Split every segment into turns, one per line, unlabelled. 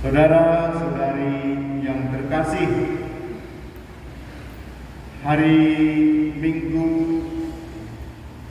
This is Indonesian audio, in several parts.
Saudara-saudari yang terkasih, hari Minggu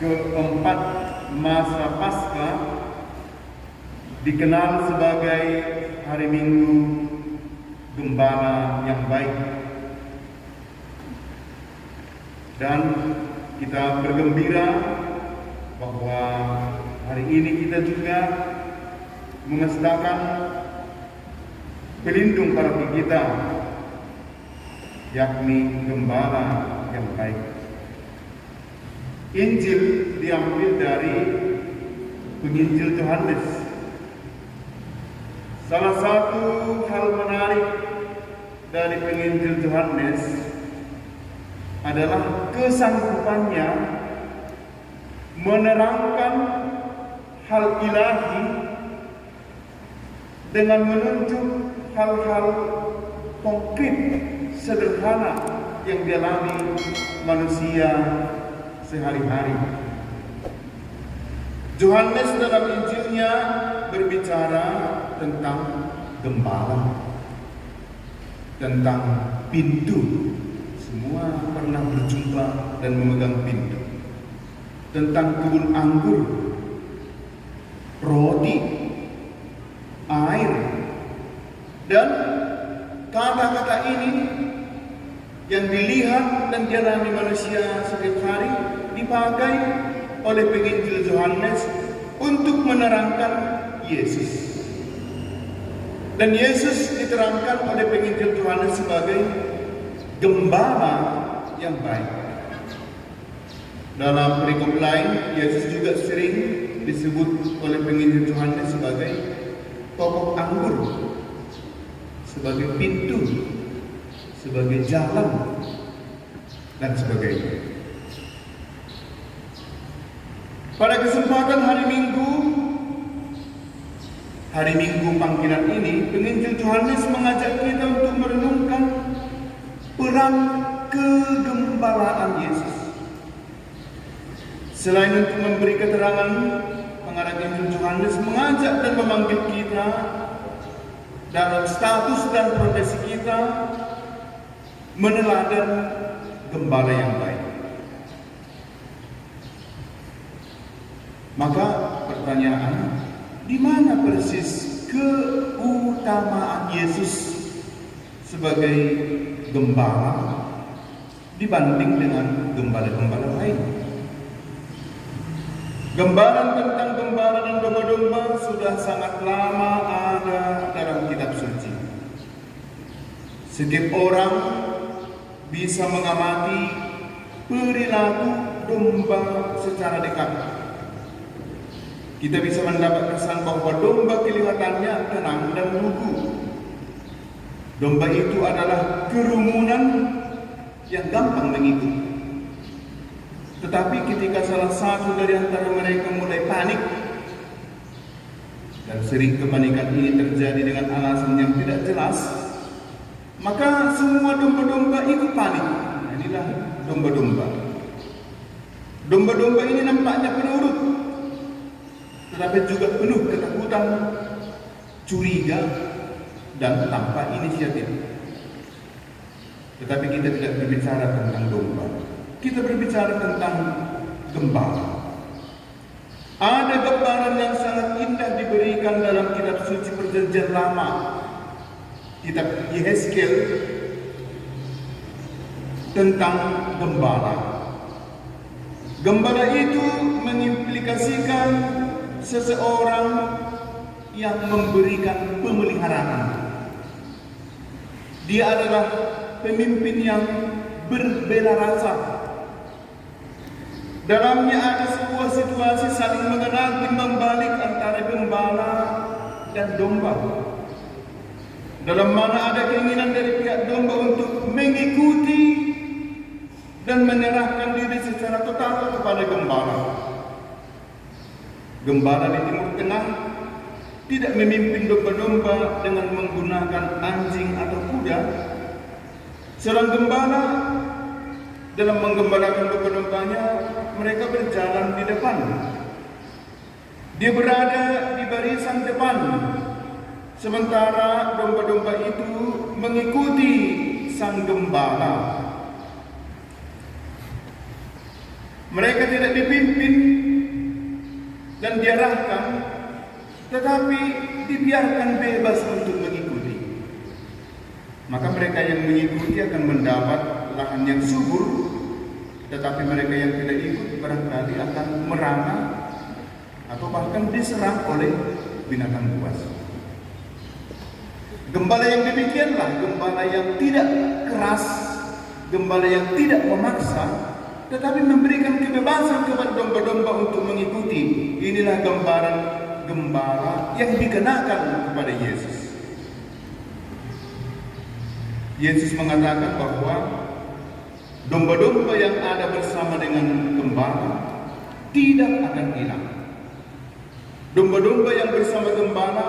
keempat masa Paskah dikenal sebagai hari Minggu Gembala yang baik, dan kita bergembira bahwa hari ini kita juga mengesahkan pelindung parti kita, yakni Gembala yang baik. Injil diambil dari Penginjil Yohanes. Salah satu hal menarik dari Penginjil Yohanes adalah kesanggupannya menerangkan hal ilahi dengan menunjuk hal-hal konkret sederhana yang dialami manusia sehari-hari. Yohanes dalam Injilnya berbicara tentang gembala, tentang pintu. Semua pernah berjumpa dan memegang pintu. Tentang kebun anggur, roti, air, dan kata-kata ini yang dilihat dan dialami manusia setiap hari dipakai oleh Penginjil Yohanes untuk menerangkan Yesus. Dan Yesus diterangkan oleh Penginjil Yohanes sebagai Gembala yang baik. Dalam perikop lain, Yesus juga sering disebut oleh Penginjil Yohanes sebagai pokok anggur, sebagai pintu, sebagai jalan, dan sebagainya. Pada kesempatan hari Minggu panggilan ini, Penginjil Yohanes mengajak kita untuk merenungkan peran kegembalaan Yesus. Selain untuk memberi keterangan, pengarang Injil Yohanes mengajak dan memanggil kita dalam status dan profesi kita meneladan gembala yang baik. Maka pertanyaan, di mana persis keutamaan Yesus sebagai gembala dibanding dengan gembala-gembala lain? Gambaran tentang gembala dan domba-domba sudah sangat lama ada dalam kitab suci. Setiap orang bisa mengamati perilaku domba secara dekat. Kita bisa mendapat kesan bahwa domba kelihatannya tenang dan lugu. Domba itu adalah kerumunan yang gampang mengikut. Tetapi ketika salah satu dari antara mereka mulai panik, dan sering kepanikan ini terjadi dengan alasan yang tidak jelas, maka semua domba-domba ikut panik. Inilah domba-domba. Domba-domba ini nampaknya penurut, tetapi juga penuh ketakutan, curiga, dan tanpa inisiatif. Tetapi kita tidak berbicara tentang domba. Kita berbicara tentang gembala. Ada gambaran yang sangat indah diberikan dalam kitab suci Perjanjian Lama, kitab Yehezkiel, tentang gembala. Gembala itu mengimplikasikan seseorang yang memberikan pemeliharaan. Dia adalah pemimpin yang berbela rasa. Dalamnya ada sebuah situasi saling mengenal timbang balik antara gembala dan domba, dalam mana ada keinginan dari pihak domba untuk mengikuti dan menyerahkan diri secara total kepada gembala. Gembala di Timur Tengah tidak memimpin domba-domba dengan menggunakan anjing atau kuda. Seorang gembala dalam menggembalakan domba-dombanya, mereka berjalan di depan. Dia berada di barisan depan, Sementara domba-domba itu mengikuti sang gembala. Mereka tidak dipimpin dan diarahkan, tetapi dibiarkan bebas untuk mengikuti. Maka mereka yang mengikuti akan mendapat lahan yang subur, tetapi mereka yang tidak ikut barangkali akan merana atau bahkan diserang oleh binatang buas. Gembala yang demikianlah gembala yang tidak keras, gembala yang tidak memaksa, tetapi memberikan kebebasan kepada domba-domba untuk mengikuti. Inilah gambaran gembala yang dikenakan kepada Yesus. Yesus mengatakan bahwa domba-domba yang ada bersama dengan gembala tidak akan hilang. Domba-domba yang bersama gembala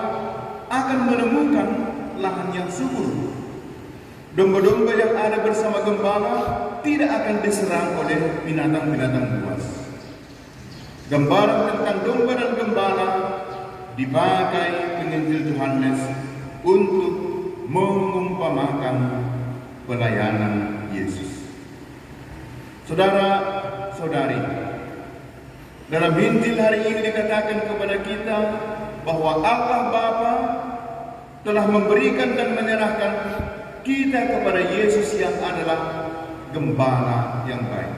akan menemukan lahan yang subur. Domba-domba yang ada bersama gembala tidak akan diserang oleh binatang-binatang buas. Gambaran tentang domba dan gembala dipakai penginjil Yohanes untuk mengumpamakan pelayanan Yesus. Saudara-saudari, dalam Injil hari ini dikatakan kepada kita bahwa Allah Bapa telah memberikan dan menyerahkan kita kepada Yesus yang adalah gembala yang baik.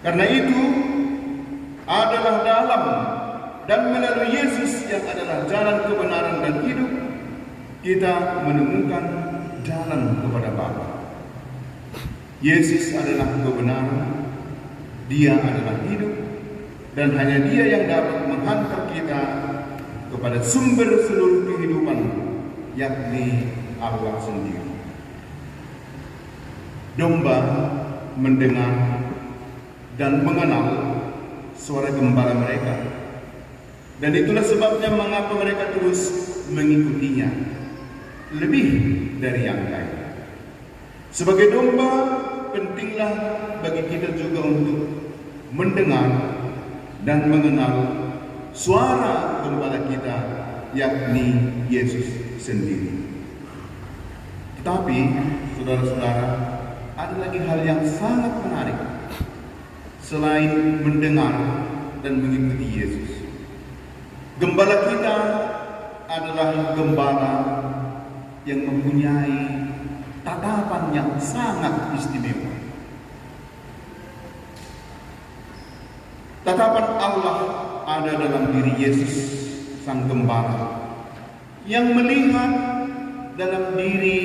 Karena itu adalah dalam dan melalui Yesus yang adalah jalan kebenaran dan hidup, kita menemukan jalan kepada Bapa. Yesus adalah kebenaran, Dia adalah hidup, dan hanya Dia yang dapat menghantar kita kepada sumber seluruh kehidupan, yakni Allah sendiri. Domba mendengar dan mengenal suara gembala mereka, dan itulah sebabnya mengapa mereka terus mengikutinya lebih dari yang lain. Sebagai domba, pentinglah bagi kita juga untuk mendengar dan mengenal suara gembala kita, yakni Yesus sendiri. Tetapi, saudara-saudara, ada lagi hal yang sangat menarik selain mendengar dan mengikuti Yesus. Gembala kita adalah gembala yang mempunyai tatapan yang sangat istimewa. Tatapan Allah ada dalam diri Yesus, sang gembala, yang melihat dalam diri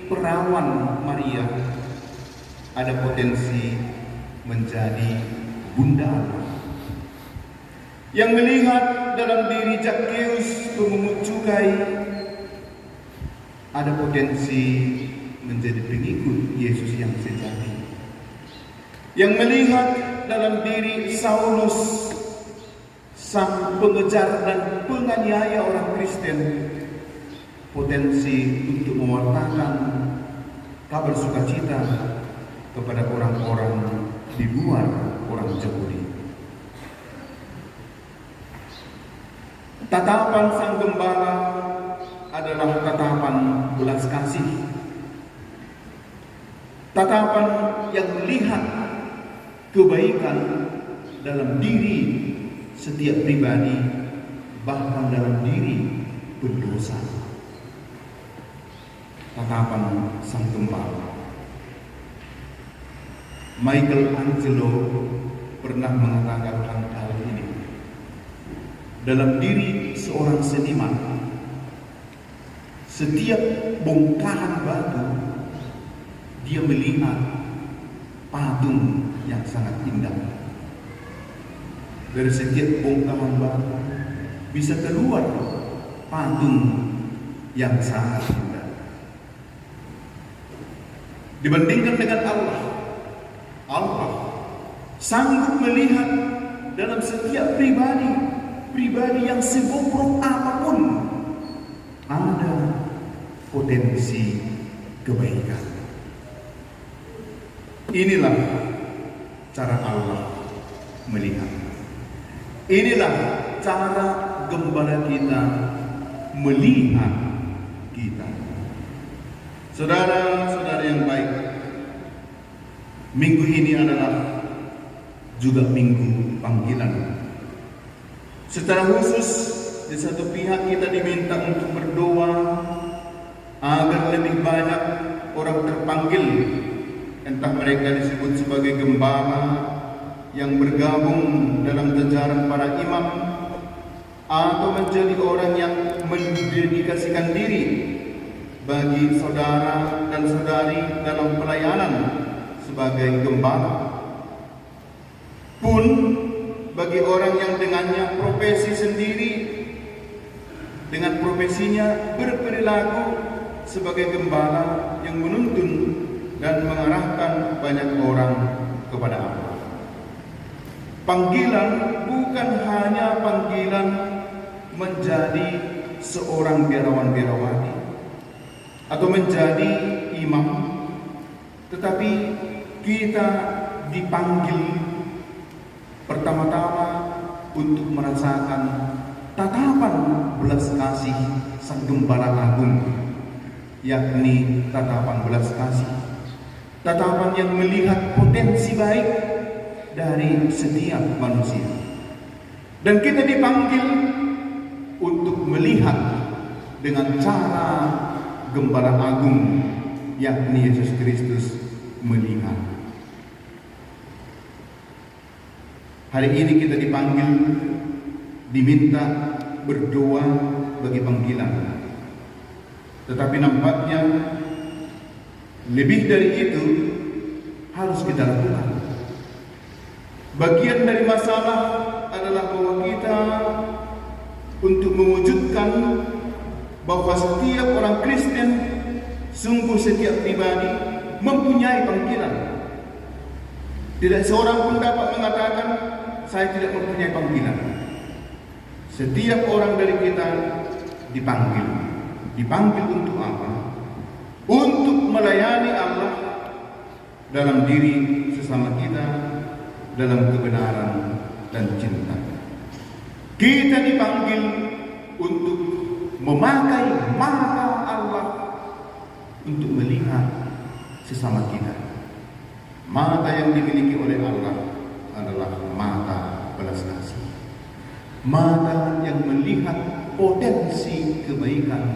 perawan Maria ada potensi menjadi bunda Allah, yang melihat dalam diri Zakheus pemungut cukai ada potensi menjadi pengikut Yesus yang sejati, yang melihat dalam diri Saulus sang pengejar dan penganiaya orang Kristen potensi untuk mewartakan kabar sukacita kepada orang-orang di luar orang Yahudi. Tatapan sang gembala adalah tatapan belas kasih, tatapan yang melihat kebaikan dalam diri setiap pribadi, bahkan dalam diri pendosa. Tatapan sang gembala. Michelangelo pernah mengatakan hal ini. Dalam diri seorang seniman, setiap bongkahan batu dia melihat patung yang sangat indah. Dari setiap bongkahan batu bisa keluar patung yang sangat indah. Dibandingkan dengan Allah, Allah sanggup melihat dalam setiap pribadi yang sebobrok apapun ada potensi kebaikan. Inilah cara Allah melihat. Inilah cara gembala kita melihat kita. Saudara-saudara yang baik, minggu ini adalah juga minggu panggilan. Secara khusus, di satu pihak kita diminta untuk berdoa agar lebih banyak orang terpanggil, entah mereka disebut sebagai gembala yang bergabung dalam jajaran para imam, atau menjadi orang yang mendedikasikan diri bagi saudara dan saudari dalam pelayanan sebagai gembala. Pun bagi orang yang dengannya profesi sendiri, dengan profesinya berperilaku sebagai gembala yang menuntun dan mengarahkan banyak orang kepada Allah. Panggilan bukan hanya panggilan menjadi seorang biarawan-biarawati atau menjadi imam, tetapi kita dipanggil pertama-tama untuk merasakan tatapan belas kasih Sang Gembala Agung, yakni tatapan belas kasih, tatapan yang melihat potensi baik dari setiap manusia. Dan kita dipanggil untuk melihat dengan cara Gembala Agung, yakni Yesus Kristus melihat. Hari ini kita dipanggil, diminta berdoa bagi panggilan. Tetapi nampaknya lebih dari itu harus kita lakukan. Bagian dari masalah adalah bahwa kita untuk mewujudkan bahwa setiap orang Kristen, sungguh setiap pribadi mempunyai panggilan. Tidak seorang pun dapat mengatakan saya tidak mempunyai panggilan. Setiap orang dari kita dipanggil. Dipanggil untuk apa? Untuk melayani Allah dalam diri sesama kita, dalam kebenaran dan cinta. Kita dipanggil untuk memakai mata Allah untuk melihat sesama kita. Mata yang dimiliki oleh Allah adalah mata belas kasih. Mata yang melihat potensi kebaikan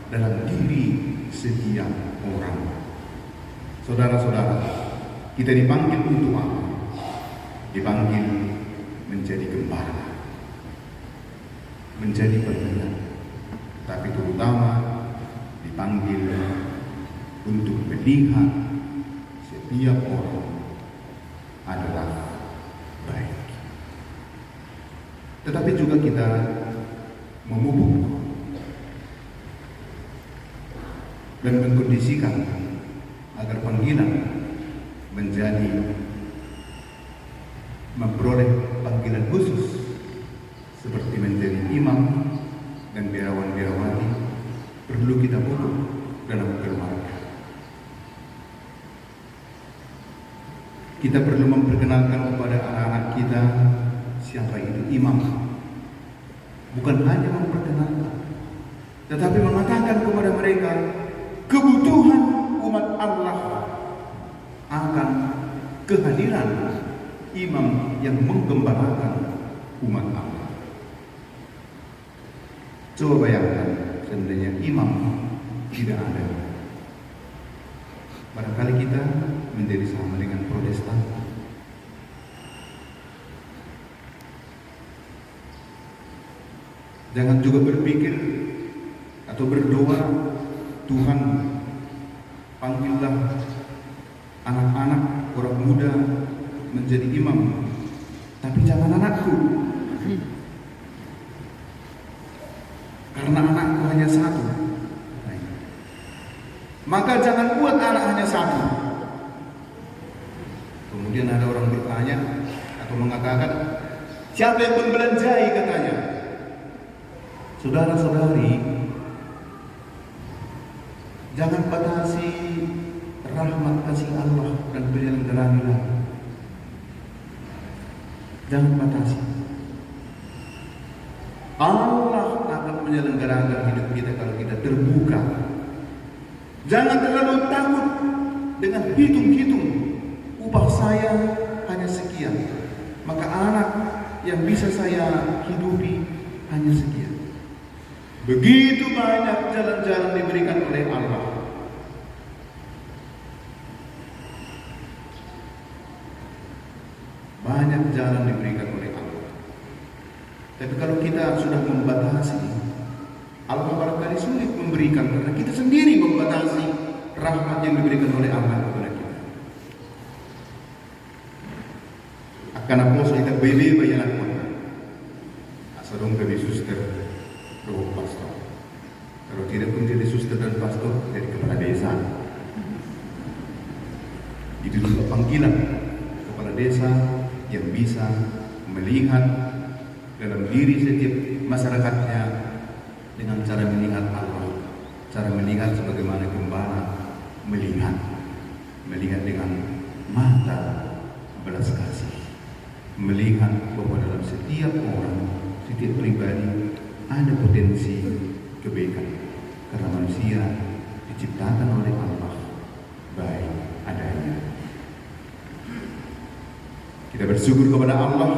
dalam diri setiap orang. Saudara-saudara, kita dipanggil untuk apa? Dipanggil menjadi gembala, menjadi pembina, tapi terutama dipanggil untuk melihat setiap orang adalah baik. Tetapi juga kita memupuk dan mengkondisikan agar panggilan menjadi memperoleh panggilan khusus seperti menjadi imam dan biarawan-biarawati, perlu kita pupuk dalam keluarga. Kita perlu memperkenalkan kepada anak-anak kita siapa itu imam. Bukan hanya memperkenalkan, tetapi mengatakan kepada mereka kebutuhan umat Allah akan kehadiran imam yang menggembalakan umat Allah. Coba bayangkan seandainya imam tidak ada. Barangkali kita menjadi sama dengan Protestan. Jangan juga berpikir atau berdoa, Tuhan panggillah anak-anak, orang muda menjadi imam, tapi jangan anakku, karena anakku hanya satu. Maka jangan buat anak hanya satu. Kemudian ada orang bertanya atau mengatakan, siapa yang membelanjai, katanya. Saudara-saudari, jangan batasi rahmat kasih Allah dan penyelenggaraan. Jangan batasi. Allah akan menyelenggarakan hidup kita kalau kita terbuka. Jangan terlalu takut dengan hitung-hitung, upah saya hanya sekian, maka anak yang bisa saya hidupi hanya sekian. Begitu banyak jalan-jalan diberikan oleh Allah. Banyak jalan diberikan oleh Allah. Tapi kalau kita sudah membatasi, Allah barangkali sulit memberikan karena kita sendiri membatasi rahmat yang diberikan oleh Allah kepada kita. Akan apa kita beli banyak pun. Asalong dari suster, atau pastor. Kalau tidak pun jadi suster dan pastor, jadi kepala desa. Itu juga panggilan kepala desa yang bisa melihat dalam diri setiap masyarakatnya dengan cara melihat Allah, cara melihat sebagaimana gembala melihat dengan mata belas kasih, melihat bahwa dalam setiap orang, setiap pribadi ada potensi kebaikan karena manusia diciptakan oleh Allah baik adanya. Kita bersyukur kepada Allah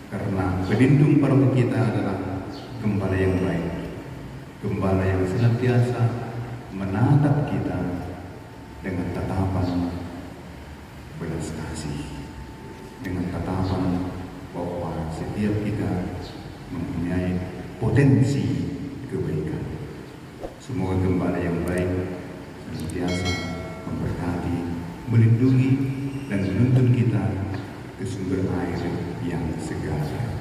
karena pelindung paruh kita adalah gembala yang baik, gembala yang senantiasa menatap kita dengan tatapan belas kasih, dengan tatapan bahwa setiap kita mempunyai potensi kebaikan. Semoga gembala yang baik senantiasa memberkati, melindungi dan menuntun kita ke sumber air yang segar.